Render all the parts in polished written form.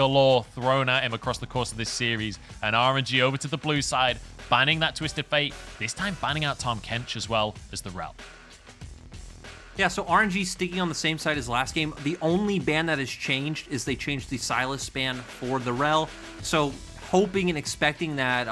galore thrown at him across the course of this series. And RNG over to the blue side, banning that Twisted Fate, this time banning out Tom Kench as well as the Rel. Yeah, so RNG sticking on the same side as last game. The only ban that has changed is they changed the Silas ban for the Rel. So hoping and expecting that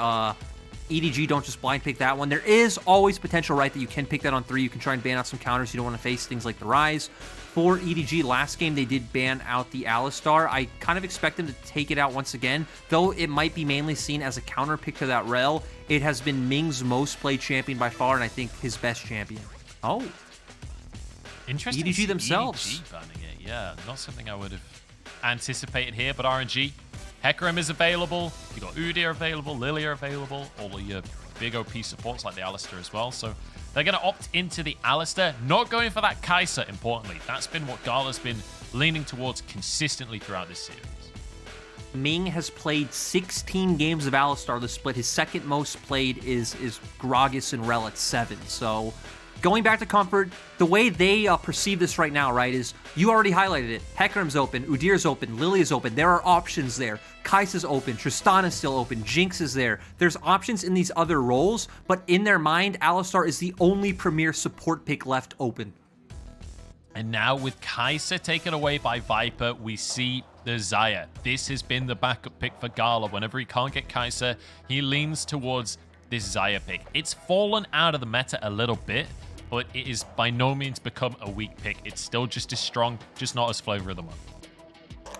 EDG don't just blind pick that one. There is always potential, right, that you can pick that on 3. You can try and ban out some counters. You don't want to face things like the Rise. For EDG, last game, they did ban out the Alistar. I kind of expect them to take it out once again, though it might be mainly seen as a counter pick to that Rel. It has been Ming's most played champion by far, and I think his best champion. Oh. Interesting. EDG themselves. EDG banning it, yeah. Not something I would have anticipated here, but RNG. Hecarim is available. You got Udyr available, Lilia available, all of your big OP supports like the Alistar as well. So they're going to opt into the Alistar, not going for that Kai'Sa, importantly. That's been what Gala's been leaning towards consistently throughout this series. Ming has played 16 games of Alistar. The split, his second most played is Gragas and Rel at 7. So going back to Comfort, the way they perceive this right now, right, is you already highlighted it. Hecarim's open, Udyr's open, Lilia's open. There are options there. Kai'Sa's open, Tristana's still open, Jinx is there. There's options in these other roles, but in their mind, Alistar is the only premier support pick left open. And now with Kai'Sa taken away by Viper, we see the Xayah. This has been the backup pick for Gala. Whenever he can't get Kai'Sa, he leans towards this Xayah pick. It's fallen out of the meta a little bit, but it is by no means become a weak pick. It's still just as strong, just not as flavor of the month.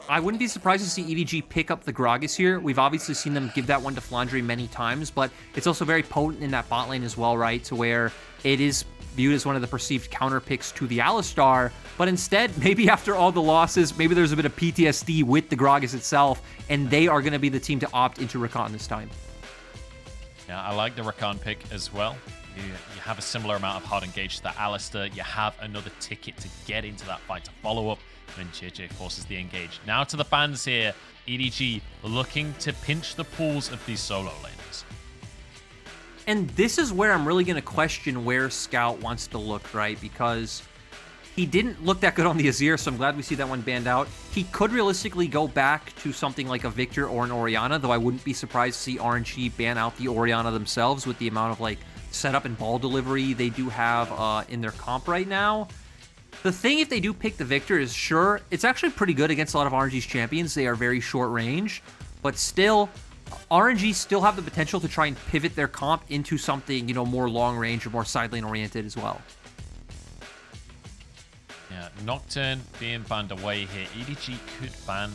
I wouldn't be surprised to see EDG pick up the Gragas here. We've obviously seen them give that one to Flandre many times, but it's also very potent in that bot lane as well, right? To where it is viewed as one of the perceived counter picks to the Alistar, but instead, maybe after all the losses, maybe there's a bit of PTSD with the Gragas itself, and they are going to be the team to opt into Rakan this time. Yeah, I like the Rakan pick as well. You have a similar amount of hard engage to the Alistar. You have another ticket to get into that fight to follow up when JJ forces the engage. Now to the bans here. EDG looking to pinch the pools of these solo lanes. And this is where I'm really going to question where Scout wants to look, right? Because he didn't look that good on the Azir, so I'm glad we see that one banned out. He could realistically go back to something like a Victor or an Orianna, though I wouldn't be surprised to see RNG ban out the Orianna themselves with the amount of like setup and ball delivery they do have in their comp right now. The thing, if they do pick the Victor, is sure, it's actually pretty good against a lot of RNG's champions. They are very short range, but still, RNG still have the potential to try and pivot their comp into something, you know, more long range or more side lane oriented as well. Yeah, Nocturne being banned away here. EDG could ban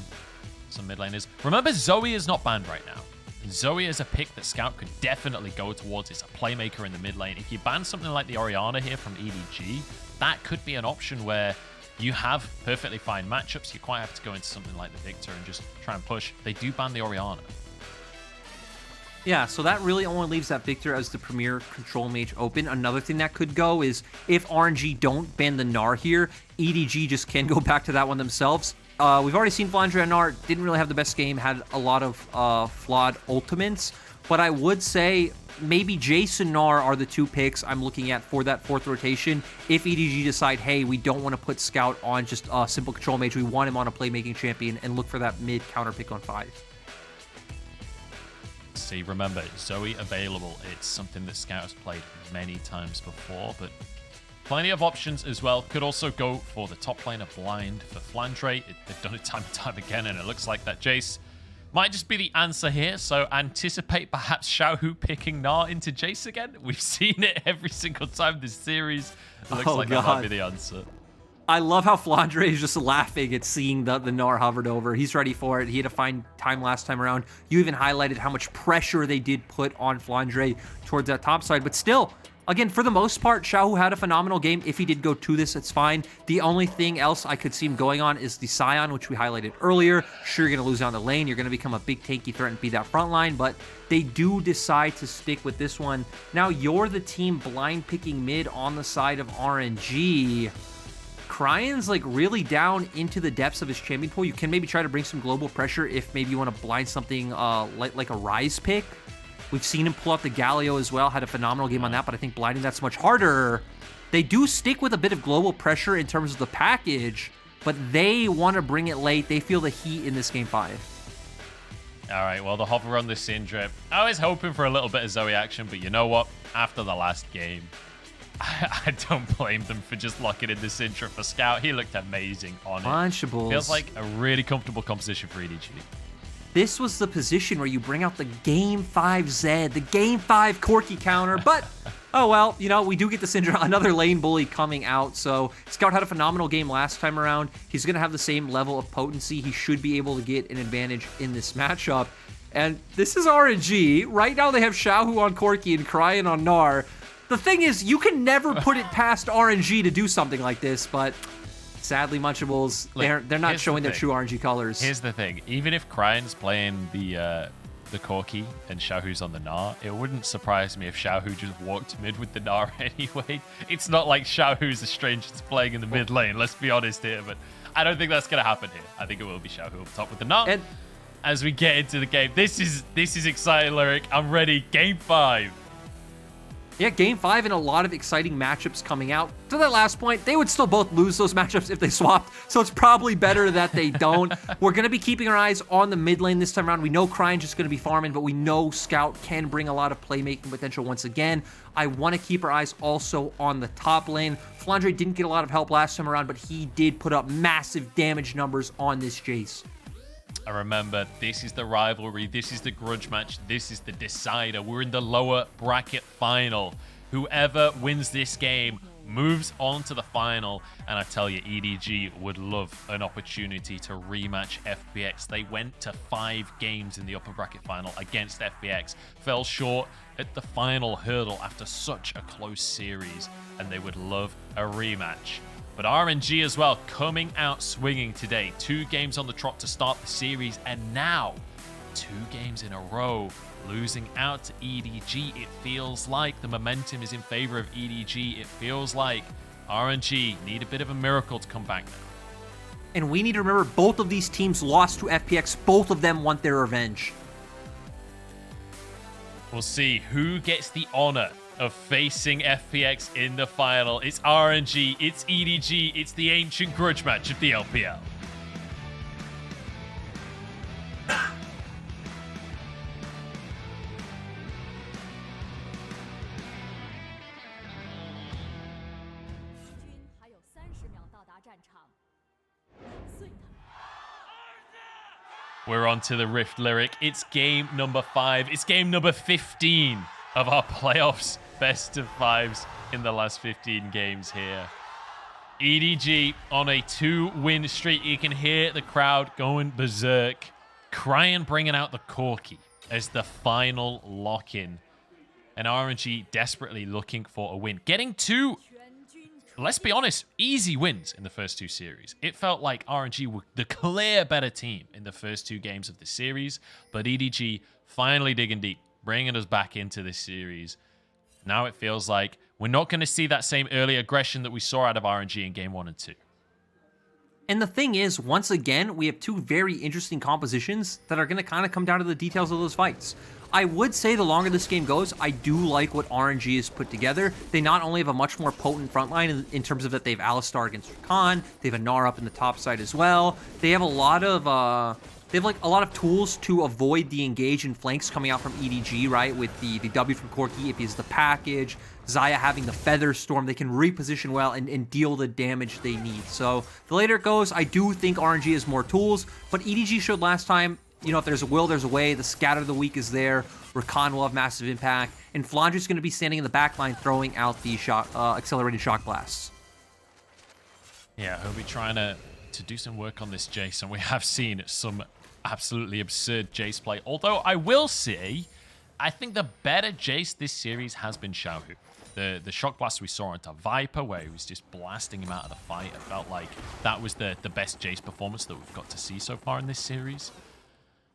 some mid laners. Remember, Zoe is not banned right now. Zoe is a pick that Scout could definitely go towards. It's a playmaker in the mid lane. If you ban something like the Orianna here from EDG, that could be an option where you have perfectly fine matchups. You quite have to go into something like the Victor and just try and push. They do ban the Orianna. Yeah, so that really only leaves that Victor as the premier control mage open. Another thing that could go is if RNG don't ban the Gnar here, EDG just can go back to that one themselves. We've already seen Flandre and Gnar didn't really have the best game, had a lot of flawed ultimates, but I would say maybe Jace and Gnar are the two picks I'm looking at for that fourth rotation. If EDG decide, hey, we don't want to put Scout on just a simple control mage, we want him on a playmaking champion, and look for that mid counter pick on 5. See, remember, Zoe available. It's something that Scout has played many times before, but plenty of options as well. Could also go for the top laner blind for Flandre. They've done it time and time again, and it looks like that Jace might just be the answer here. So anticipate perhaps Xiaohu picking Gnar into Jace again. We've seen it every single time this series. It looks like that might be the answer. I love how Flandre is just laughing at seeing the Gnar hovered over. He's ready for it. He had to find time last time around. You even highlighted how much pressure they did put on Flandre towards that top side. But still, again, for the most part, Xiaohu had a phenomenal game. If he did go to this, it's fine. The only thing else I could see him going on is the Sion, which we highlighted earlier. Sure, you're going to lose down the lane. You're going to become a big tanky threat and be that front line, but they do decide to stick with this one. Now, you're the team blind picking mid on the side of RNG. Cryan's like really down into the depths of his champion pool. You can maybe try to bring some global pressure if maybe you want to blind something like a Rise pick. We've seen him pull out the Galio as well. Had a phenomenal game on that, but I think blinding that's much harder. They do stick with a bit of global pressure in terms of the package, but they want to bring it late. They feel the heat in this game 5. All right, well, the hover on the Syndra. I was hoping for a little bit of Zoe action, but you know what? After the last game, I don't blame them for just locking in the Syndra for Scout. He looked amazing on it. Lunchables. Feels like a really comfortable composition for EDG. This was the position where you bring out the Game5 Zed, the Game5 Corki counter, but oh well, you know, we do get the Syndra, another lane bully coming out, so Scout had a phenomenal game last time around. He's going to have the same level of potency. He should be able to get an advantage in this matchup, and this is RNG. Right now they have Xiaohu on Corki and Cryan on Gnar. The thing is, you can never put it past RNG to do something like this, but sadly, Munchables, they're not showing their true RNG colors. Here's the thing. Even if Cryan's playing the Corki and Xiaohu's on the Gnar, it wouldn't surprise me if Xiaohu just walked mid with the Gnar anyway. It's not like Xiaohu's a stranger to playing in the mid lane, let's be honest here, but I don't think that's going to happen here. I think it will be Xiaohu up top with the Gnar. And as we get into the game, this is exciting, Lyric. I'm ready. Game 5. Yeah, Game 5 and a lot of exciting matchups coming out. To that last point, they would still both lose those matchups if they swapped, so it's probably better that they don't. We're going to be keeping our eyes on the mid lane this time around. We know Cryan just going to be farming, but we know Scout can bring a lot of playmaking potential once again. I want to keep our eyes also on the top lane. Flandre didn't get a lot of help last time around, but he did put up massive damage numbers on this Jace. I remember, this is the rivalry, this is the grudge match, this is the decider. We're in the lower bracket final. Whoever wins this game moves on to the final, and I tell you, EDG would love an opportunity to rematch FPX. They went to 5 games in the upper bracket final against FPX, fell short at the final hurdle after such a close series, and they would love a rematch. But RNG as well, coming out swinging today. 2 games on the trot to start the series, and now 2 games in a row losing out to EDG. It feels like the momentum is in favor of EDG. It feels like RNG need a bit of a miracle to come back now. And we need to remember, both of these teams lost to FPX. Both of them want their revenge. We'll see who gets the honor of facing FPX in the final. It's RNG, it's EDG, it's the ancient grudge match of the LPL. We're on to the Rift, Lyric. It's game number 5. It's game number 15 of our playoffs. Best of 5s in the last 15 games here. EDG on a 2-win streak. You can hear the crowd going berserk. Cryan bringing out the Corki as the final lock-in. And RNG desperately looking for a win. Getting 2, let's be honest, easy wins in the first 2 series. It felt like RNG were the clear better team in the first 2 games of the series. But EDG finally digging deep, bringing us back into this series. Now it feels like we're not going to see that same early aggression that we saw out of RNG in game 1 and 2. And the thing is, once again, we have 2 very interesting compositions that are going to kind of come down to the details of those fights. I would say the longer this game goes, I do like what RNG has put together. They not only have a much more potent front line in terms of that they have Alistar against Rakan, they have a Gnar up in the top side as well. They have a lot of a lot of tools to avoid the engage and flanks coming out from EDG, right? With the W from Corki, if he's the package, Xayah having the Feather Storm, they can reposition well and deal the damage they need. So the later it goes, I do think RNG has more tools, but EDG showed last time, you know, if there's a will, there's a way. The Scatter of the Week is there. Rakan will have massive impact, and Flandre's going to be standing in the back line throwing out the accelerated shock blasts. Yeah, he'll be trying to do some work on this Jace, and we have seen some absolutely absurd Jace play. Although I will say, I think the better Jace this series has been Xiaohu. The shock blast we saw onto Viper, where he was just blasting him out of the fight, it felt like that was the best Jace performance that we've got to see so far in this series.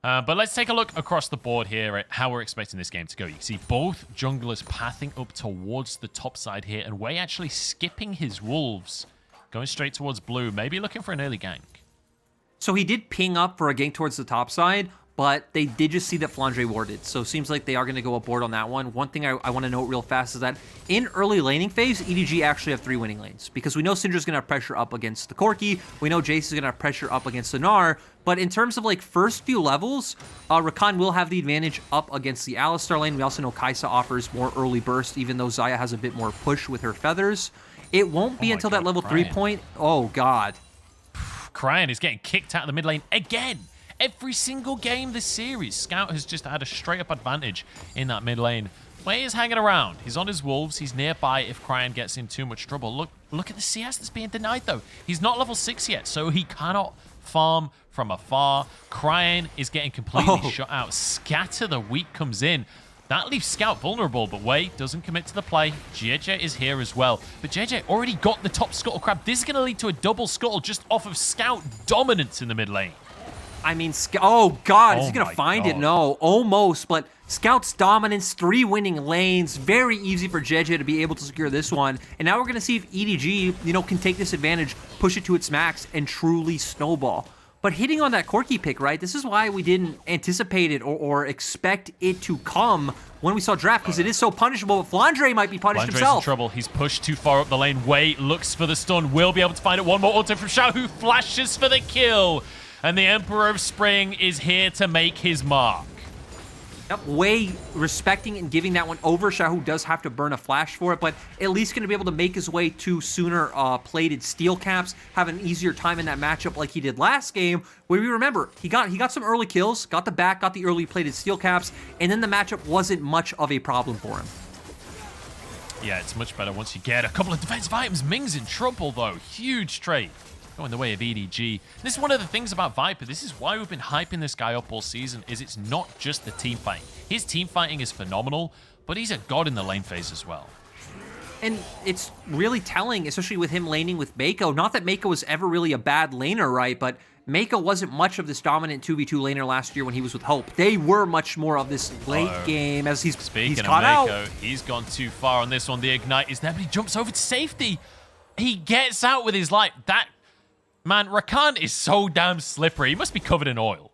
But let's take a look across the board here at how we're expecting this game to go. You can see both junglers pathing up towards the top side here, and Wei actually skipping his wolves, going straight towards blue, maybe looking for an early gank. So he did ping up for a gank towards the top side, but they did just see that Flandre warded, so it seems like they are going to go aboard on that one. One thing I want to note real fast is that in early laning phase, EDG actually have 3 winning lanes, because we know Syndra's going to have pressure up against the Corki, we know Jace is going to have pressure up against the Gnar, but in terms of like first few levels, Rakan will have the advantage up against the Alistar lane. We also know Kai'Sa offers more early burst, even though Xayah has a bit more push with her feathers. It won't be until that level 3 point. Oh, God. Cryan is getting kicked out of the mid lane again. Every single game this series, Scout has just had a straight-up advantage in that mid lane. Wei is hanging around. He's on his wolves. He's nearby if Cryan gets in too much trouble. Look at the CS that's being denied, though. He's not level 6 yet, so he cannot farm from afar. Cryan is getting completely shut out. Scatter the Week comes in. That leaves Scout vulnerable, but Wei doesn't commit to the play. JJ is here as well. But JJ already got the top Scuttle Crab. This is going to lead to a double Scuttle just off of Scout dominance in the mid lane. I mean, oh, God, is he going to find it? No, almost, but Scout's dominance, 3 winning lanes, very easy for JJ to be able to secure this one. And now we're going to see if EDG, can take this advantage, push it to its max, and truly snowball. But hitting on that Corki pick, right, this is why we didn't anticipate it or expect it to come when we saw draft, because it is so punishable, but Flandre might be punished Flandre's himself. in trouble. He's pushed too far up the lane. Wei looks for the stun. Will be able to find it. One more auto from Xiao, who flashes for the kill. And the Emperor of Spring is here to make his mark. Yep, Wei respecting and giving that one over. Xiao does have to burn a flash for it, but at least going to be able to make his way to sooner plated steel caps, have an easier time in that matchup like he did last game, where we remember he got some early kills, got the back, got the early plated steel caps, and then the matchup wasn't much of a problem for him. Yeah, it's much better once you get a couple of defensive items. Ming's in trouble, though. Huge trade. Going the way of EDG. This is one of the things about Viper. This is why we've been hyping this guy up all season, is it's not just the team fighting. His team fighting is phenomenal, but he's a god in the lane phase as well. And it's really telling, especially with him laning with Mako. Not that Mako was ever really a bad laner, right? But Mako wasn't much of this dominant 2v2 laner last year when he was with Hope. They were much more of this late game as he's caught out. He's gone too far on this one. The Ignite is there, but he jumps over to safety. He gets out with his life. Man, Rakan is so damn slippery. He must be covered in oil.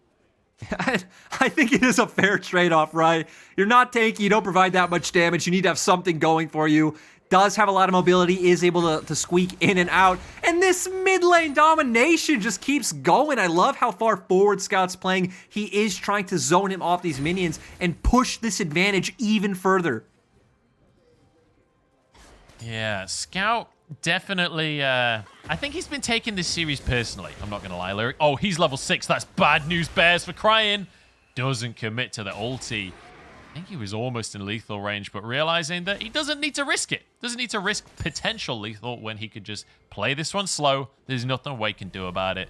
I think it is a fair trade-off, right? You're not tanky. You don't provide that much damage. You need to have something going for you. Does have a lot of mobility, is able to squeak in and out. And this mid lane domination just keeps going. I love how far forward Scout's playing. He is trying to zone him off these minions and push this advantage even further. Yeah, Scout definitely, I think he's been taking this series personally. I'm not going to lie, Lyric. Oh, he's level 6. That's bad news bears for Cryan. Doesn't commit to the ulti. I think he was almost in lethal range, but realizing that he doesn't need to risk it. Doesn't need to risk potential lethal when he could just play this one slow. There's nothing Wei can do about it.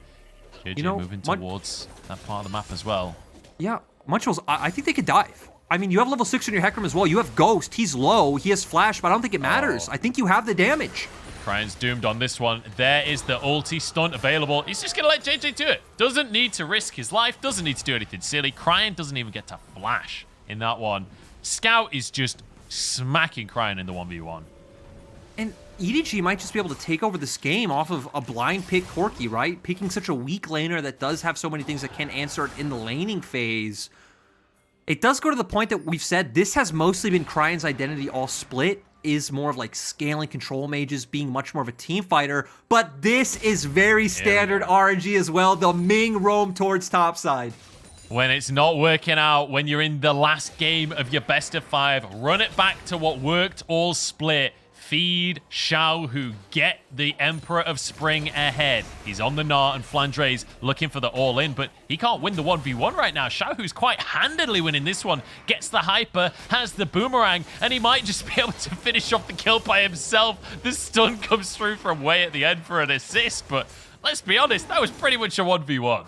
JJ moving towards that part of the map as well. Yeah, Munchville's, I think they could dive. I mean, you have level 6 in your Hecarim as well. You have Ghost. He's low. He has Flash, but I don't think it matters. I think you have the damage. Cryan's doomed on this one. There is the ulti stunt available. He's just going to let JJ do it. Doesn't need to risk his life. Doesn't need to do anything silly. Cryan doesn't even get to flash in that one. Scout is just smacking Cryan in the 1v1. And EDG might just be able to take over this game off of a blind pick Corki, right? Picking such a weak laner that does have so many things that can answer it in the laning phase. It does go to the point that we've said this has mostly been Cryan's identity all split, is more of like scaling control mages, being much more of a team fighter, but this is very standard RNG as well. The Ming roam towards topside. When it's not working out, when you're in the last game of your best of 5, run it back to what worked all split. Feed Xiao, who get the Emperor of Spring ahead. He's on the Gnar, and Flandre's looking for the all-in, but he can't win the 1v1 right now. Xiao, who's quite handedly winning this one, gets the Hyper, has the Boomerang, and he might just be able to finish off the kill by himself. The stun comes through from Wei at the end for an assist, but let's be honest, that was pretty much a 1v1.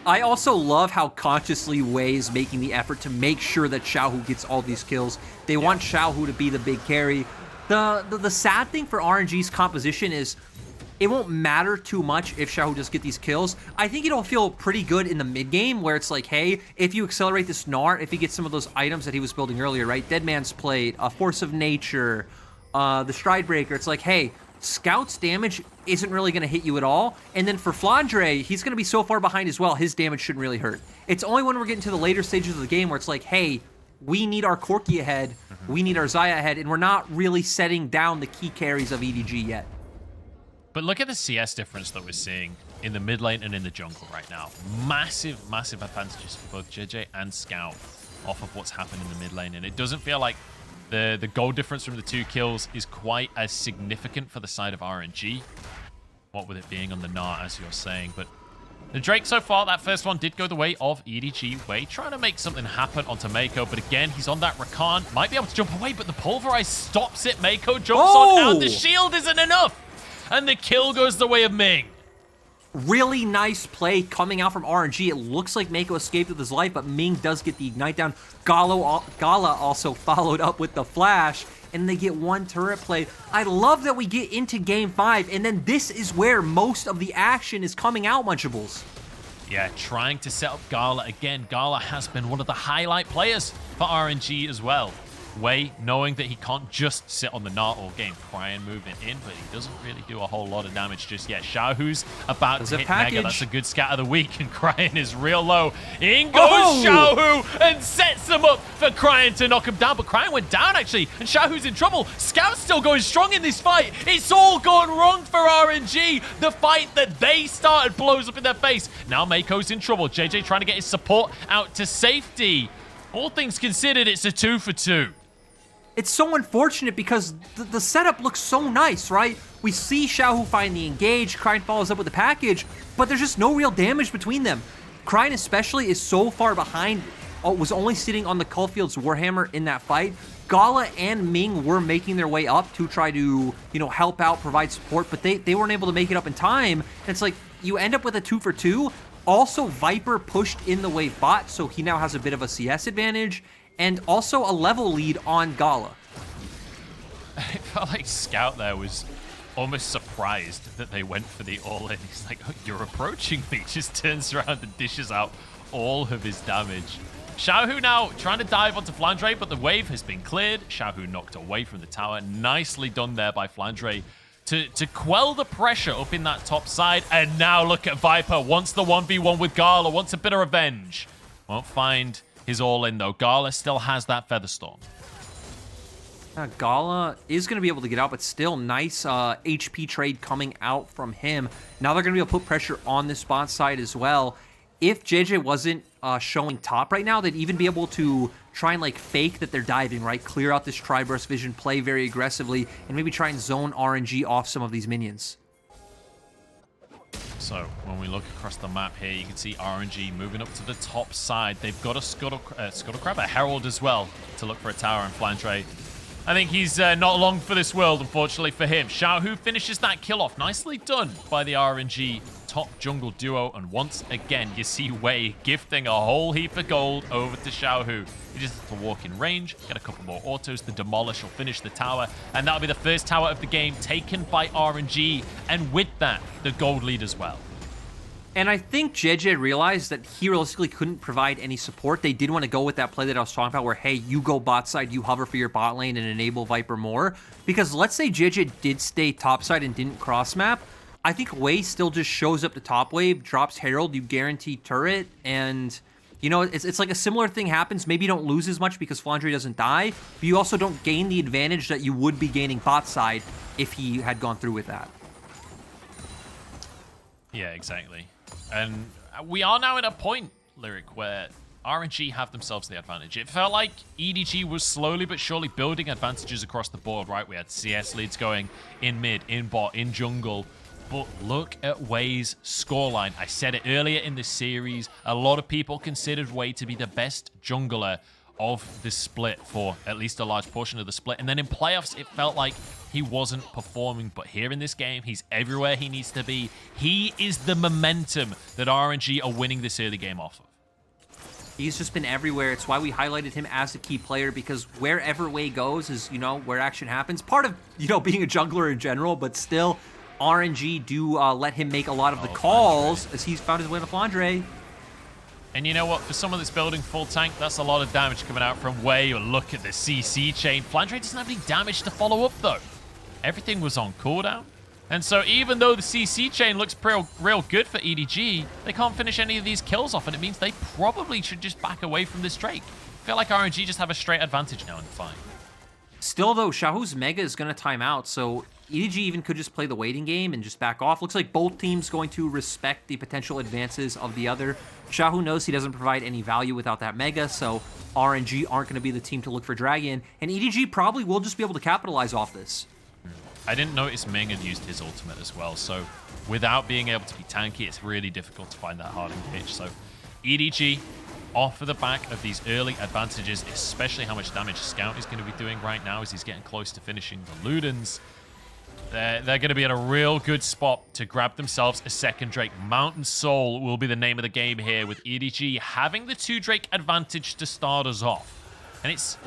I also love how consciously Wei is making the effort to make sure that Xiaohu gets all these kills. They want Xiaohu to be the big carry. The sad thing for RNG's composition is it won't matter too much if Xiaohu does get these kills. I think it'll feel pretty good in the mid game where it's like, hey, if you accelerate this Gnar, if he gets some of those items that he was building earlier, right? Dead Man's Plate, Force of Nature, the Stride Breaker, it's like, hey, Scout's damage isn't really going to hit you at all. And then for Flandre, he's going to be so far behind as well, his damage shouldn't really hurt. It's only when we're getting to the later stages of the game where it's like, hey, we need our Corki ahead, we need our Xayah ahead, and we're not really setting down the key carries of EDG yet. But look at the CS difference that we're seeing in the mid lane and in the jungle right now. Massive, massive advantages for both JJ and Scout off of what's happened in the mid lane. And it doesn't feel like the gold difference from the 2 kills is quite as significant for the side of RNG. What with it being on the Gnar, as you're saying. But the Drake so far, that first one did go the way of EDG. Way trying to make something happen onto Mako. But again, he's on that Rakan. Might be able to jump away, but the Pulverize stops it. Mako jumps on out. The shield isn't enough. And the kill goes the way of Ming. Really nice play coming out from RNG. It looks like Mako escaped with his life, but Ming does get the ignite down. Gala also followed up with the flash, and they get 1 turret play. I love that we get into Game 5, and then this is where most of the action is coming out, Munchables. Yeah, trying to set up Gala again. Gala has been one of the highlight players for RNG as well. Way knowing that he can't just sit on the Gnar all game. Cryan moving in, but he doesn't really do a whole lot of damage just yet. Xiaohu's about to hit Mega. That's a good scat of the week, and Cryan is real low. In goes Xiaohu and sets him up for Cryan to knock him down. But Cryan went down, actually, and Xiaohu's in trouble. Scout's still going strong in this fight. It's all gone wrong for RNG. The fight that they started blows up in their face. Now Mako's in trouble. JJ trying to get his support out to safety. All things considered, it's a 2 for 2. It's so unfortunate because the setup looks so nice, right? We see Xiaohu find the engage, Cryan follows up with the package, but there's just no real damage between them. Cryan especially is so far behind, was only sitting on the Caulfield's Warhammer in that fight. Gala and Ming were making their way up to try to, help out, provide support, but they weren't able to make it up in time. And it's like, you end up with a 2 for 2. Also, Viper pushed in the wave bot, so he now has a bit of a CS advantage. And also a level lead on Gala. It felt like Scout there was almost surprised that they went for the all-in. He's like, oh, you're approaching me. Just turns around and dishes out all of his damage. Xiaohu now trying to dive onto Flandre, but the wave has been cleared. Xiaohu knocked away from the tower. Nicely done there by Flandre to quell the pressure up in that top side. And now look at Viper. Wants the 1v1 with Gala. Wants a bit of revenge. Won't find his all-in, though. Gala still has that Featherstorm. Gala is going to be able to get out, but still nice HP trade coming out from him. Now they're going to be able to put pressure on the spot side as well. If JJ wasn't showing top right now, they'd even be able to try and fake that they're diving, right? Clear out this Tri-Burst Vision, play very aggressively, and maybe try and zone RNG off some of these minions. So when we look across the map here, you can see RNG moving up to the top side. They've got a Scuttlecrab, a Herald as well, to look for a tower and Flandre. I think he's not long for this world, unfortunately for him. Xiaohu finishes that kill off. Nicely done by the RNG top jungle duo. And once again, you see Wei gifting a whole heap of gold over to Xiaohu. He just has to walk in range, get a couple more autos. The Demolish will finish the tower. And that'll be the first tower of the game taken by RNG. And with that, the gold lead as well. And I think JJ realized that he realistically couldn't provide any support. They did want to go with that play that I was talking about where, hey, you go bot side, you hover for your bot lane and enable Viper more. Because let's say JJ did stay top side and didn't cross map. I think Wei still just shows up the top wave, drops Herald, you guarantee turret, and it's like a similar thing happens. Maybe you don't lose as much because Flandre doesn't die, but you also don't gain the advantage that you would be gaining bot side if he had gone through with that. Yeah, exactly. And we are now at a point, Lyric, where RNG have themselves the advantage. It felt like EDG was slowly but surely building advantages across the board, right? We had CS leads going in mid, in bot, in jungle. But look at Wei's scoreline. I said it earlier in the series. A lot of people considered Wei to be the best jungler of the split for at least a large portion of the split. And then in playoffs, it felt like he wasn't performing. But here in this game, he's everywhere he needs to be. He is the momentum that RNG are winning this early game off of. He's just been everywhere. It's why we highlighted him as a key player, because wherever Wei goes is, where action happens. Part of, being a jungler in general, but still, RNG do let him make a lot of the calls as he's found his way to Flandre. And you know what? For someone that's building full tank, that's a lot of damage coming out from Wei. Look at the CC chain. Flandre doesn't have any damage to follow up, though. Everything was on cooldown. And so even though the CC chain looks real good for EDG, they can't finish any of these kills off, and it means they probably should just back away from this Drake. I feel like RNG just have a straight advantage now in the fight. Still, though, Xiaohu's Mega is going to time out, so EDG even could just play the waiting game and just back off. Looks like both teams going to respect the potential advances of the other. Xiaohu knows he doesn't provide any value without that Mega, so RNG aren't going to be the team to look for Dragon, and EDG probably will just be able to capitalize off this. I didn't notice Ming had used his ultimate as well, so without being able to be tanky, it's really difficult to find that harding pitch. So EDG, off of the back of these early advantages, especially how much damage Scout is going to be doing right now as he's getting close to finishing the Ludens, they're going to be in a real good spot to grab themselves a second Drake. Mountain Soul will be the name of the game here, with EDG having the 2 Drake advantage to start us off. And it's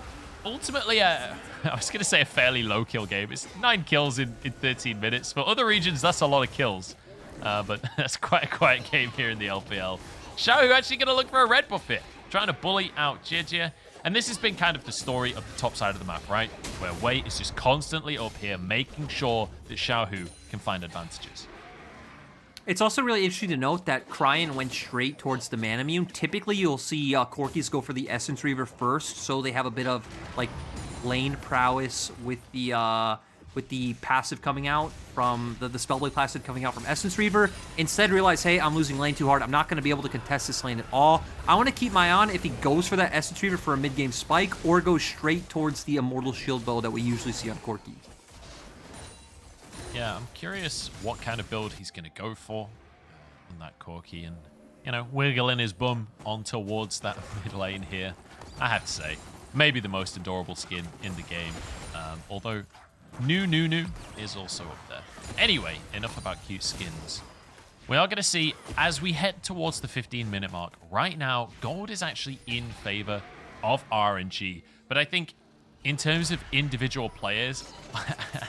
ultimately I was going to say a fairly low kill game. It's 9 kills in 13 minutes. For other regions, that's a lot of kills. But that's quite a quiet game here in the LPL. Xiaohu actually going to look for a red buff here, trying to bully out Jijia. And this has been kind of the story of the top side of the map, right? Where Wei is just constantly up here, making sure that Xiaohu can find advantages. It's also really interesting to note that Cryan went straight towards the Manamune. Typically, you'll see Corkis go for the Essence Reaver first, so they have a bit of like lane prowess with the passive coming out from the Spellblade passive coming out from Essence Reaver. Instead, realize, hey, I'm losing lane too hard. I'm not going to be able to contest this lane at all. I want to keep my eye on if he goes for that Essence Reaver for a mid-game spike or goes straight towards the Immortal Shield bow that we usually see on Corki. Yeah, I'm curious what kind of build he's going to go for on that Corki and, you know, wiggling his bum on towards that mid lane here. I have to say, maybe the most adorable skin in the game. Although, New is also up there. Anyway, enough about cute skins. We are going to see, as we head towards the 15-minute mark, right now, gold is actually in favor of RNG. But I think in terms of individual players,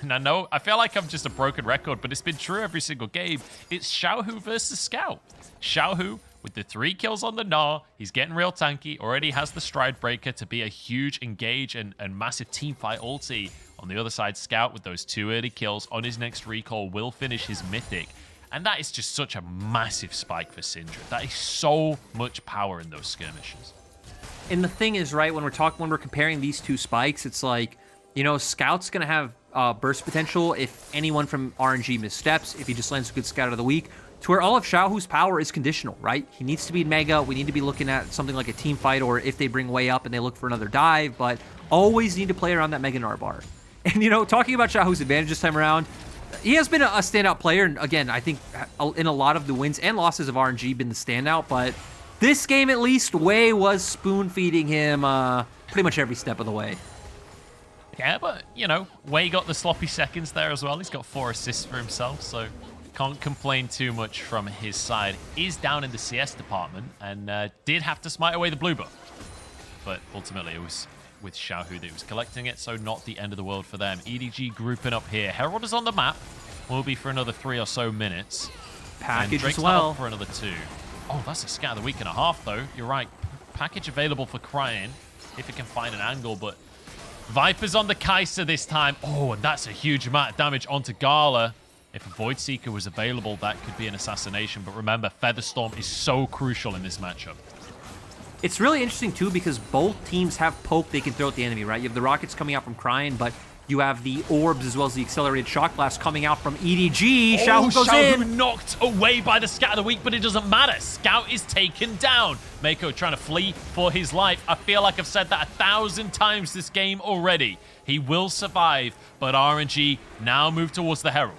and I feel like I'm just a broken record, but it's been true every single game. It's Xiaohu versus Scout. Xiaohu with the 3 kills on the Gnar, he's getting real tanky, already has the Stride Breaker to be a huge engage and massive teamfight ulti. On the other side, Scout with those 2 early kills on his next recall will finish his Mythic. And that is just such a massive spike for Syndra. That is so much power in those skirmishes. And the thing is, right, when we're comparing these 2 spikes, it's like, you know, Scout's going to have burst potential if anyone from RNG missteps, if he just lands a good Scout of the week, to where all of Xiaohu's power is conditional, right? He needs to be in Mega. We need to be looking at something like a team fight, or if they bring Wei up and they look for another dive, but always need to play around that Mega Gnar bar. And, you know, talking about Xiaohu's advantage this time around, he has been a standout player. And again, I think in a lot of the wins and losses of RNG been the standout. But this game, at least, Wei was spoon-feeding him pretty much every step of the way. Yeah, but, you know, Wei got the sloppy seconds there as well. He's got 4 assists for himself, so can't complain too much from his side. He's down in the CS department and did have to smite away the blue buff. But ultimately, it was with Xiaohu that he was collecting it, so not the end of the world for them. EDG grouping up here. Herald is on the map. Will be for another 3 or so minutes. Package Drake's as well. not up for another 2. Oh, that's a scat of the week and a half, though. You're right. Package available for Cryan if it can find an angle, but Viper's on the Kai'Sa this time. Oh, and that's a huge amount of damage onto Gala. If a Void Seeker was available, that could be an assassination. But remember, Featherstorm is so crucial in this matchup. It's really interesting, too, because both teams have poke they can throw at the enemy, right? You have the rockets coming out from Cryan, but you have the orbs as well as the accelerated shock blast coming out from EDG. Xiaohu goes Xiaohu in. Knocked away by the Scat of the Week, but it doesn't matter. Scout is taken down. Mako trying to flee for his life. I feel like I've said that 1,000 times this game already. He will survive, but RNG now move towards the Herald.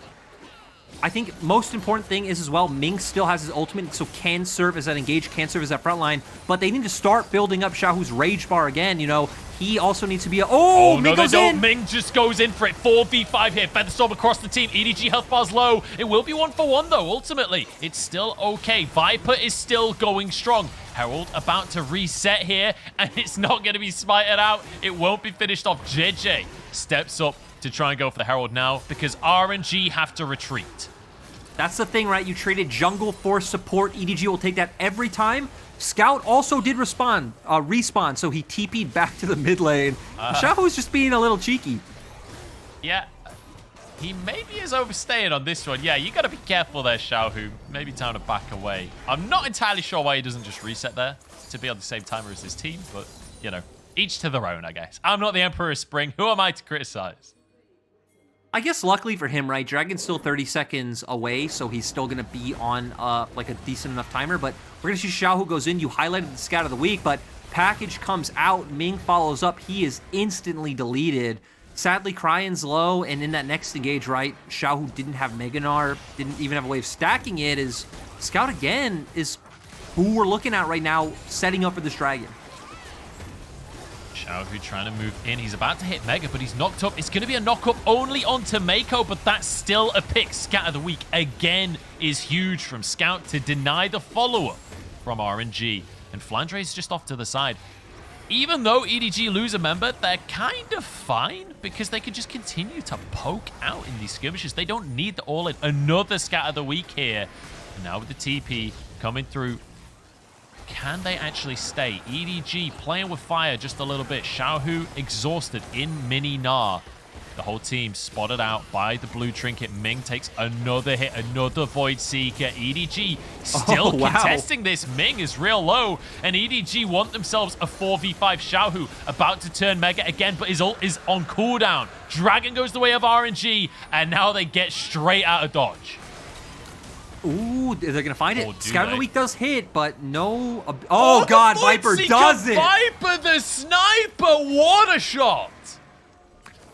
I think most important thing is as well, Ming still has his ultimate, so can serve as that engage, can serve as that front line, but they need to start building up Xiaohu's rage bar again, you know. He also needs to be a... Oh, Ming goes in! Ming just goes in for it. 4v5 here. Featherstorm across the team. EDG health bar's low. It will be 1-for-1, though, ultimately. It's still okay. Viper is still going strong. Herald about to reset here, and it's not going to be smited out. It won't be finished off. JJ steps up to try and go for the Herald now because RNG have to retreat. That's the thing, right? You traded jungle for support. EDG will take that every time. Scout also did respawn, so he TP'd back to the mid lane. Xiaohu's just being a little cheeky. Yeah. He maybe is overstaying on this one. Yeah, you got to be careful there, Xiaohu. Maybe time to back away. I'm not entirely sure why he doesn't just reset there to be on the same timer as his team, but, you know, each to their own, I guess. I'm not the Emperor of Spring. Who am I to criticize? I guess luckily for him, right, Dragon's still 30 seconds away, so he's still going to be on like a decent enough timer, but we're going to see Xiaohu goes in. You highlighted the scout of the week, but package comes out. Ming follows up. He is instantly deleted. Sadly, Cryan's low, and in that next engage, right, Xiaohu didn't have Meganar, didn't even have a way of stacking it. Is Scout again is who we're looking at right now, setting up for this Dragon. Xiaohu trying to move in. He's about to hit Mega, but he's knocked up. It's going to be a knock-up only onto Mako, but that's still a pick. Scat of the week, again, is huge from Scout to deny the follow-up from RNG. And Flandre's just off to the side. Even though EDG lose a member, they're kind of fine because they can just continue to poke out in these skirmishes. They don't need the all-in. Another Scat of the week here. And now with the TP coming through, can they actually stay? EDG playing with fire just a little bit. Xiaohu exhausted in mini Gnar. The whole team spotted out by the blue trinket. Ming takes another hit, another Void Seeker. EDG still contesting this. Ming is real low, and EDG want themselves a 4v5. Xiaohu about to turn Mega again, but his ult is on cooldown. Dragon goes the way of RNG, and now they get straight out of dodge. Ooh, they're going to find it. Scout of the week does hit, but no... Oh God, Viper does it! Viper the sniper! What a shot!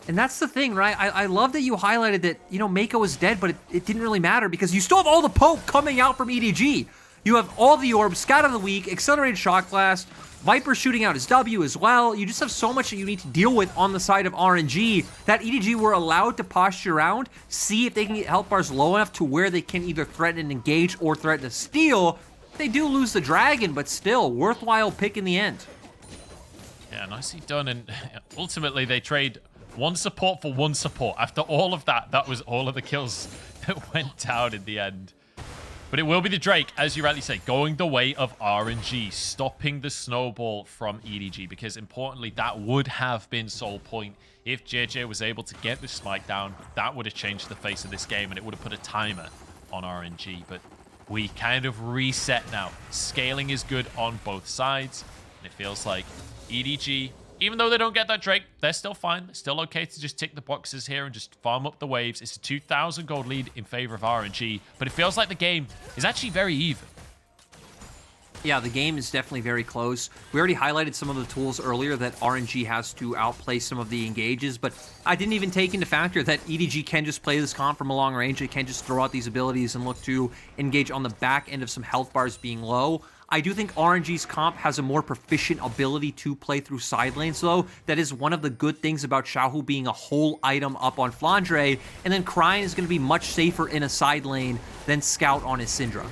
And that's the thing, right? I love that you highlighted that, you know, Mako is dead, but it didn't really matter because you still have all the poke coming out from EDG. You have all the orbs, Scout of the week, accelerated shock blast, Viper shooting out his W as well. You just have so much that you need to deal with on the side of RNG that EDG were allowed to posture around, see if they can get health bars low enough to where they can either threaten and engage or threaten to steal. They do lose the Dragon, but still, worthwhile pick in the end. Yeah, nicely done. And ultimately, they trade one support for one support. After all of that, that was all of the kills that went down in the end. But it will be the Drake, as you rightly say, going the way of RNG, stopping the snowball from EDG, because importantly, that would have been sole point. If JJ was able to get the smite down, that would have changed the face of this game, and it would have put a timer on RNG. But we kind of reset now. Scaling is good on both sides, and it feels like EDG, even though they don't get that Drake, they're still fine. They're still okay to just tick the boxes here and just farm up the waves. It's a 2,000 gold lead in favor of RNG, but it feels like the game is actually very even. Yeah, the game is definitely very close. We already highlighted some of the tools earlier that RNG has to outplay some of the engages, but I didn't even take into factor that EDG can just play this comp from a long range. It can just throw out these abilities and look to engage on the back end of some health bars being low. I do think RNG's comp has a more proficient ability to play through side lanes, though. That is one of the good things about Xiaohu being a whole item up on Flandre, and then Cryan is going to be much safer in a side lane than Scout on his Syndra.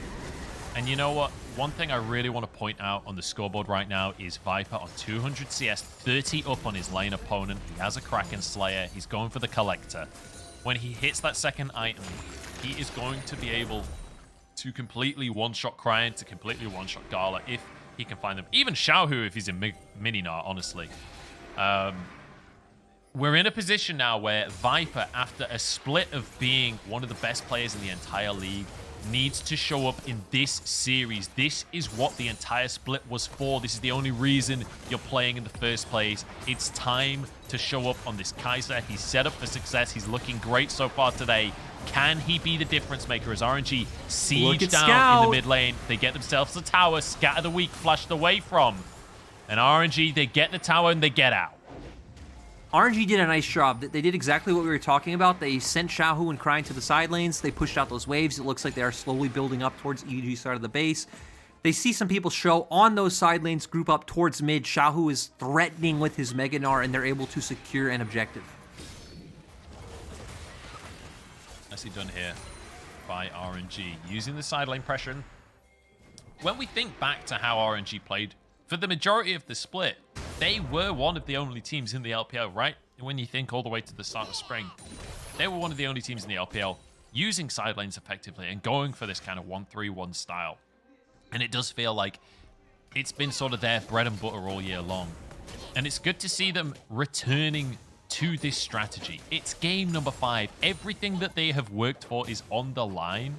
And you know what? One thing I really want to point out on the scoreboard right now is Viper on 200 CS, 30 up on his lane opponent. He has a Kraken Slayer. He's going for the Collector. When he hits that second item, he is going to be able to completely one-shot Cryan, to completely one-shot Gala if he can find them. Even Xiaohu if he's in mini Gnar, honestly. We're in a position now where Viper, after a split of being one of the best players in the entire league, needs to show up in this series. This is what the entire split was for. This is the only reason you're playing in the first place. It's time to show up on this Kaiser. He's set up for success. He's looking great so far today. Can he be the difference maker as RNG siege down in the mid lane? They get themselves a tower. Scat of the week flashed away from. And RNG, they get the tower and they get out. RNG did a nice job. They did exactly what we were talking about. They sent Xiaohu and Cryan to the side lanes. They pushed out those waves. It looks like they are slowly building up towards EDG's side of the base. They see some people show on those side lanes, group up towards mid. Xiaohu is threatening with his Mega Gnar, and they're able to secure an objective. Nicely done here by RNG, using the side lane pressure. When we think back to how RNG played for the majority of the split, they were one of the only teams in the LPL, right? When you think all the way to the start of spring, they were one of the only teams in the LPL using side lanes effectively and going for this kind of 1-3-1 style. And it does feel like it's been sort of their bread and butter all year long. And it's good to see them returning to this strategy. It's game number 5. Everything that they have worked for is on the line.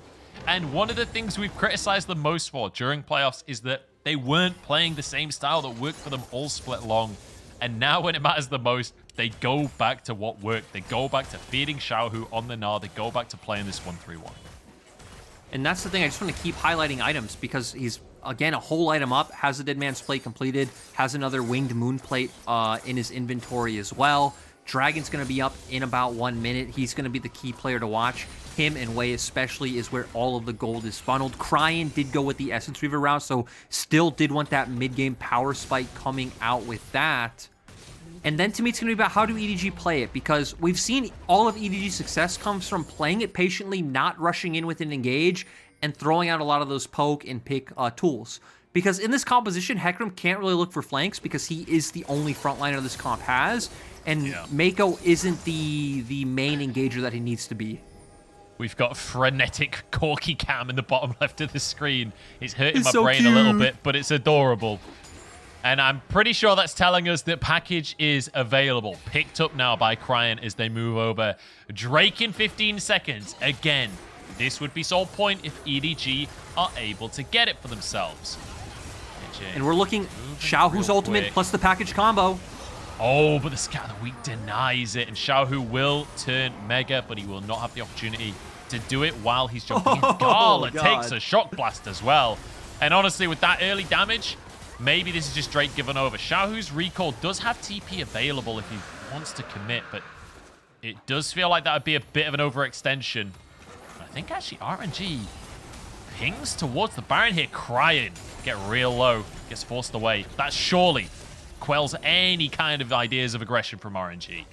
And one of the things we've criticized them most for during playoffs is that they weren't playing the same style that worked for them all split long. And now when it matters the most, they go back to what worked. They go back to feeding Xiaohu on the Gnar. They go back to playing this 1-3-1. And that's the thing. I just want to keep highlighting items because he's, again, a whole item up, has a Dead Man's Plate completed, has another Winged Moon Plate in his inventory as well. Dragon's going to be up in about 1 minute. He's going to be the key player to watch. Him and Wei especially is where all of the gold is funneled. Cryan did go with the Essence Reaver route, so still did want that mid-game power spike coming out with that. And then to me, it's going to be about how do EDG play it, because we've seen all of EDG's success comes from playing it patiently, not rushing in with an engage, and throwing out a lot of those poke and pick tools. Because in this composition, Hecarim can't really look for flanks because he is the only frontliner this comp has, and Mako isn't the main engager that he needs to be. We've got frenetic Corky Cam in the bottom left of the screen. It's hurting my so brain cute. a little bit, but it's adorable. And I'm pretty sure that's telling us that package is available. Picked up now by Cryan as they move over. Drake in 15 seconds. Again, this would be sole point if EDG are able to get it for themselves. And we're looking Xiaohu's ultimate quick. plus the package combo. Oh, but the Scout of the Week denies it. And Xiaohu will turn Mega, but he will not have the opportunity to do it while he's jumping in. Gala takes a Shock Blast as well. And honestly, with that early damage, maybe this is just Drake giving over. Xiaohu's recall does have TP available if he wants to commit, but it does feel like that would be a bit of an overextension. I think actually RNG pings towards the Baron here. Crying. Get real low. Gets forced away. That surely quells any kind of ideas of aggression from RNG.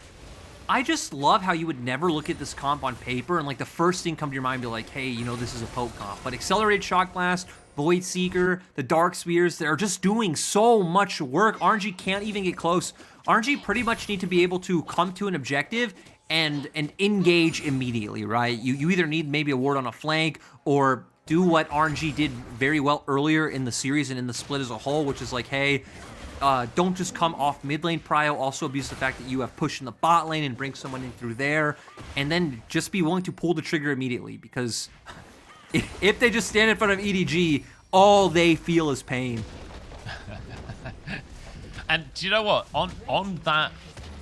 I just love how you would never look at this comp on paper and like the first thing come to your mind be like, hey, you know, this is a poke comp. But Accelerated Shock Blast, Void Seeker, the Dark Spheres, they're just doing so much work. RNG can't even get close. RNG pretty much need to be able to come to an objective and engage immediately, right? You either need maybe a ward on a flank or do what RNG did very well earlier in the series and in the split as a whole, which is like, hey, don't just come off mid lane prio, also abuse the fact that you have push in the bot lane and bring someone in through there, and then just be willing to pull the trigger immediately, because if they just stand in front of EDG, all they feel is pain. And do you know what? On that